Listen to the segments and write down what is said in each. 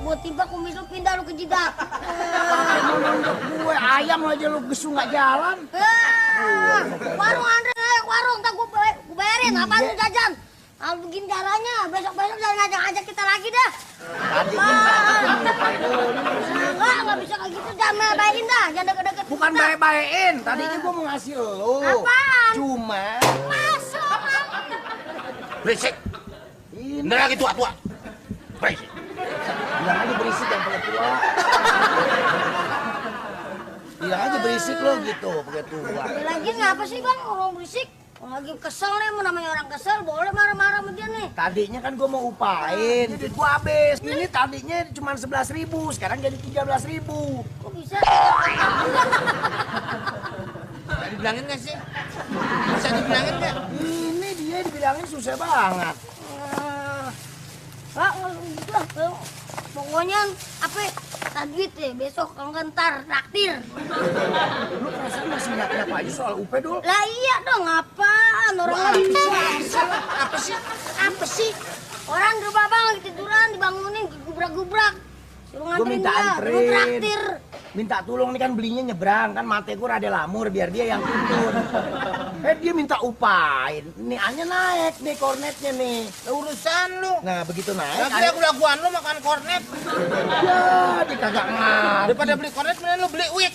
gua tiba kumis lu pindah lu ke jidat. Mau nunjuk gue ayam aja lu gesu nggak jalan. Warung Andre, warung tak gua bayarin. Apaan lu jajan? Kalau begini caranya, besok-besok jangan ngajak-ngajak kita lagi dah. Enggak bisa kayak gitu, jangan bayarin dah, jangan deket-deket. Bukan baik-baikin, tadinya gue mau ngasih lu. Apaan? Cuma. Masuk. Berisik. Bener lagi tua-tua. Berisik. Bilang aja berisik yang pakai tua. Bilang aja berisik lo gitu, pakai tua. Lagi ngapa sih bang, orang berisik? Lagi kesel nih, namanya orang kesel, boleh marah-marah sama dia nih. Tadinya kan gue mau upain, jadi gue habis. Ini tadinya cuma 11.000, sekarang jadi 13.000. Kok bisa? Bisa dibilangin nggak sih? Bisa dibilangin nggak? Ini dia dibilangin susah banget. Pokoknya apa duit ya besok kalau ntar traktir. Lu perasaan masih nggak aja soal UP dulu? Lah iya dong, apaan orang lagi apa sih orang di rumah bang lagi tiduran dibangunin gubrak-gubrak suruh Gue minta dia, anterin, traktir. minta tolong nih kan belinya nyebrang kan mate gue rada lamur biar dia yang tuntun. Dia minta upain, nih hanya naik nih kornetnya nih. Urusan lu. Nah begitu naik, Lagi lagu-laguan lu makan kornet. ya dia kagak ngerti. Daripada beli kornet, mending lu beli wig.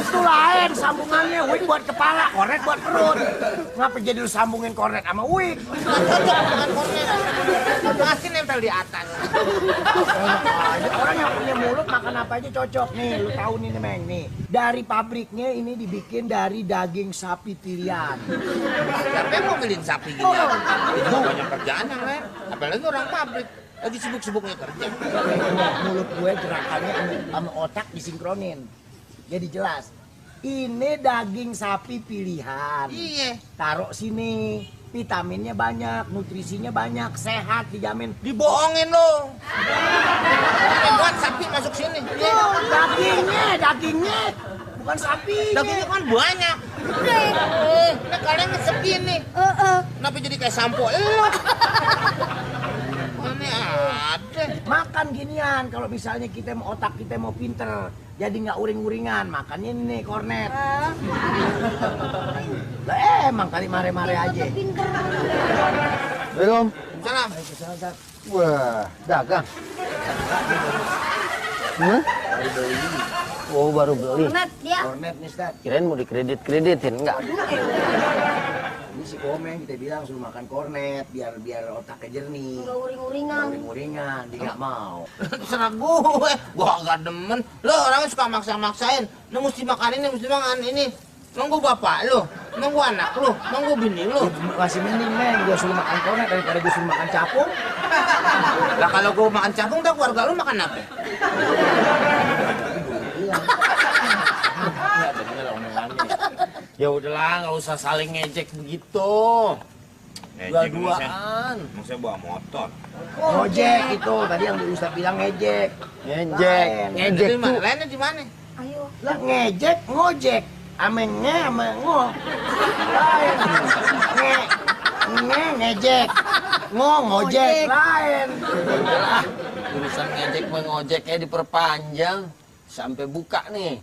Itu lain sambungannya, wig buat kepala, kornet buat perut. Ngapa jadi lu sambungin kornet sama wig? Makan kornet. Pasti nempel di atas. Orang yang punya mulut makan apa aja cocok nih, lu tahu nih Meng nih. Dari pabriknya ini dibikin dari daging sapi pilihan. Siapa yang mau beliin sapi gini? Itu banyak kerjaan yang lain. Apalagi orang pabrik. Lagi sibuk-sibuknya kerja. Mulut gue gerakannya sama otak disinkronin. Jadi jelas. Ini daging sapi pilihan. Iya. Taruh sini. Vitaminnya banyak, nutrisinya banyak, sehat dijamin. Dibohongin lo. Buat sapi masuk sini. Dagingnya. Bukan sapi. Dagingnya kan banyak. Nah kalian segini. Kenapa jadi kayak sampo? Mana ada. Makan ginian kalau misalnya kita mau otak kita mau pinter. Jadi nggak uring-uringan, makannya ini nih kornet. Lah emang kali mare-mare aja. Belum. Salam. Wah, dagang. Hah? Oh, baru beli. Kornet dia. Kornet nih, Ustaz. Kirain mau dikredit-kreditin, enggak? Ini si Komeng kita bilang suruh makan kornet biar otaknya jernih. Enggak uring-uringan. Uring-uringan, dia nggak mau. Terserah gue gak demen. Lo orangnya suka maksa-maksain. Lo mesti makan ini, mesti makan ini. Emang gue bapak lo, emang gue anak lo, emang gue bini lo. Masih mending, Meng, gue suruh makan kornet daripada gue suruh makan capung. Lah kalau gue makan capung, tak keluarga lo makan apa? Ya udahlah, nggak usah saling ngejek begitu. Dua-duaan. Maksudnya bawa motor. Ngojek itu, tadi yang Ustaz bilang ngejek. Ngejek, ngejek Di mana? tuh. Lainnya di mana? Ayo. Lah ngejek, ngojek. Amennya sama ngo. Lain. Ngejek. Ngojek. Lain. Udahlah, urusan ngejek mengojeknya diperpanjang sampai buka nih.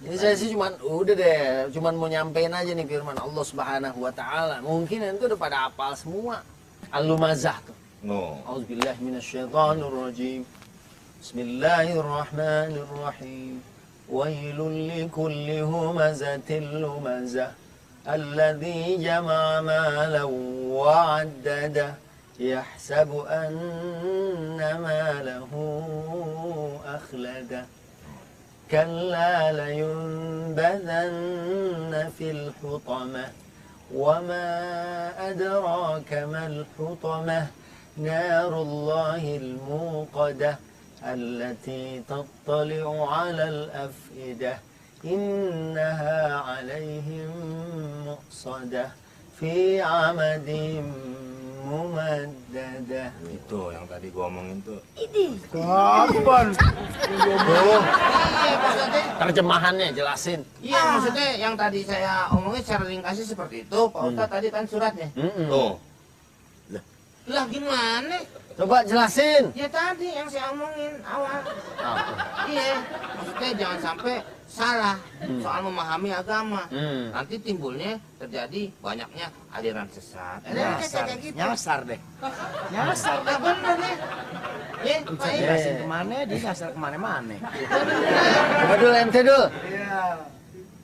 Jadi saya sih cuman mau nyampein aja nih firman Allah Subhanahu wa taala. Mungkin itu udah pada hafal semua. Al-Lumazah tuh. No. A'udzubillahi minasyaitonir rajim. Bismillahirrahmanirrahim. Wailul likulli humazatil lumazah. Alladzi jama'a malan wa 'addada. Yahsabu anna malahu akhlada. كلا لينبذن في الحطمة وما أدراك ما الحطمة نار الله الموقدة التي تطلع على الأفئدة إنها عليهم مؤصدة في عمد ممددة. Itu yang tadi gua omongin tuh. Ini. Kapan? Iya maksudnya. Terjemahannya jelasin. Iya maksudnya yang tadi saya omongin secara ringkasnya seperti itu. Pak Ustadz tadi kan suratnya. Tuh. Lah gimana? Coba jelasin. Ya tadi yang saya omongin awal. Apa? Iya, maksudnya jangan sampai salah soal memahami agama. Nanti timbulnya terjadi banyaknya aliran sesat. Nyasar, Kayak gitu. nyasar deh. Nyasar. Nah, bener nih. Ya, Saya baik. jelasin kemana, dia nyasar kemana-mana. Coba dulu ente dulu.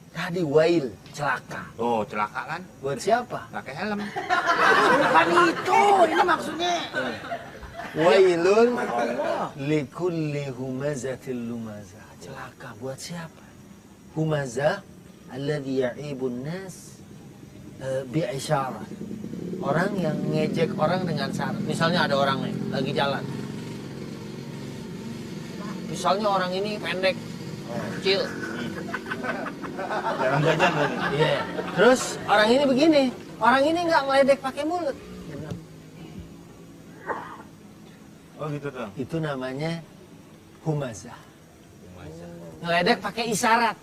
Tadi wail, celaka. Oh, celaka kan? Buat siapa? Pakai helm. Bukan itu, ini maksudnya. Wailun Allah. likulli humazatil lumazah. Celaka buat siapa? Humazah alladhi ya'ibun nas bi'isyarah. Orang yang ngejek orang dengan syarat. Misalnya ada orang nih lagi jalan. Misalnya orang ini pendek, kecil. Jarang jajan lagi. Iya. Terus orang ini begini, orang ini nggak ngeledek pakai mulut. Dia bilang, Oh gitu tuh. itu namanya humazah. Ngeledek pakai isyarat.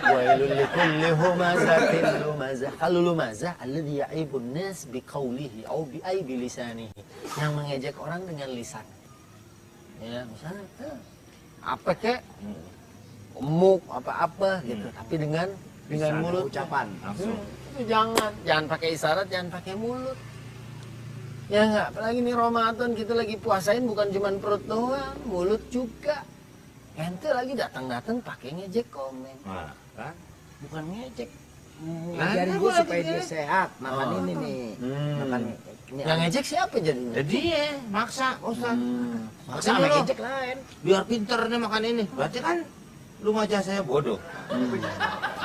Wailul likulli humazatin lumazah. Kalau lumazah alladhi ya'ibun nas biqaulihi au bi'aibi lisanihi. Yang mengejek orang dengan lisan. Ya, misalnya apa kek? Emuk apa-apa gitu, tapi dengan mulut Ucapan. Langsung. itu jangan pakai isyarat, jangan pakai mulut. Ya enggak, apalagi nih Ramadan kita lagi puasain bukan cuma perut doang, mulut juga. Ente lagi datang-datang pakai ngejek komen. Nah, kan? Bukan ngejek. Nah, Ngajarin kan gue gua supaya lagi dia ngejek. sehat. Makan Oh. ini nih. Makan ini. Yang ngejek siapa jadinya? Jadi ya, maksa Ustaz. Maksa sama Makanya ngejek lain. Biar pinter nih makan ini. Berarti kan lu ngajak saya bodoh.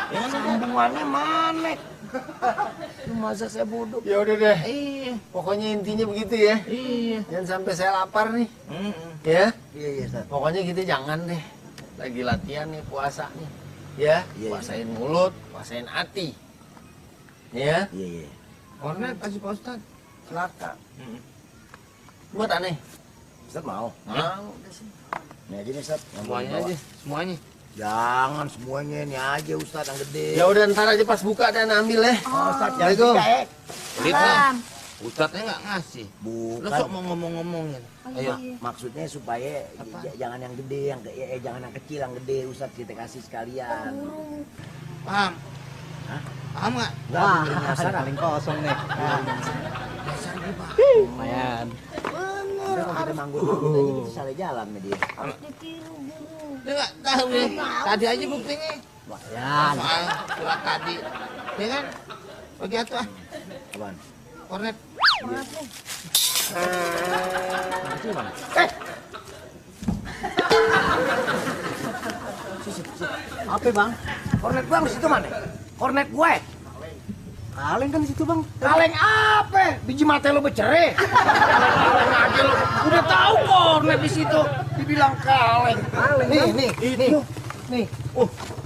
Ya sambungannya mana? Lu masa saya bodoh? Ya udah deh. Iya. Pokoknya intinya begitu ya. Iya. Jangan sampai saya lapar nih. Mm-mm. Ya. Iya, iya, Ustaz. Pokoknya kita jangan deh. Lagi latihan nih puasa nih. Ya, Iya, puasain mulut, puasain hati. Ya. Iya, iya. Kornet kasih Pak Ustaz. Celaka. Mm-mm. Buat aneh. Ustaz mau? Mau udah sih. Ini aja nih, Ustaz. Yang Semuanya bawa. aja, semuanya. Jangan semuanya, ini aja Ustaz yang gede. Ya udah ntar aja pas buka dan ambil ya. Oh, Ustaz, jangan Assalamualaikum. dikaek. Pelit nih. Ustadznya nggak ngasih. Lu Bukan. sok mau ngomong-ngomongin. Ayo. Maksudnya supaya jangan yang gede, jangan yang kecil, yang gede Ustaz kita kasih sekalian. Paham? Hah? Paham nggak? Enggak, beli nyasar paling kosong nih. Dasar dia Pak. Lumayan. Bener, kalau kita manggur kita gitu salah jalan sama dia. Ditiru guru. Dia nggak tahu nih. Tadi aja buktinya. Lumayan. Soal surat tadi. Ya kan? Bagi atuh ah. Apaan? Kornet. Kecil bang. Apa bang? Kornet bang di situ mana? Kornet gue. Kaleng kan di situ bang. Kaleng apa? Biji mata lo becere. Kaleng aja lo. Udah tahu kornet di situ. Dibilang kaleng. Kaleng, Nih, Bang. nih, nih, nih.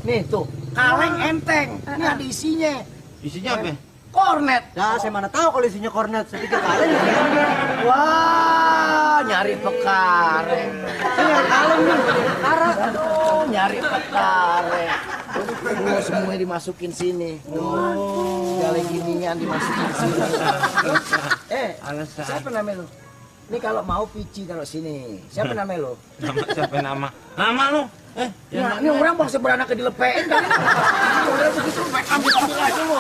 Nih tuh. Kaleng enteng. Ini ada isinya. Isinya apa? Kornet. Ya saya mana tahu kalau isinya kornet. Saya pikir kaleng. Wah, nyari pekareng. Saya nyari kaleng nih. Karak. Aduh, nyari pekareng. Tuh, semuanya dimasukin sini. Tuh, segala ginian dimasukin sini. Siapa namanya lu? Ini kalau mau pici kalau sini. Siapa namanya lu? Nama siapa nama? Nama lu? Ini orang bangsa beranak ke dilepein kan? Udah begitu, ambil aja lu.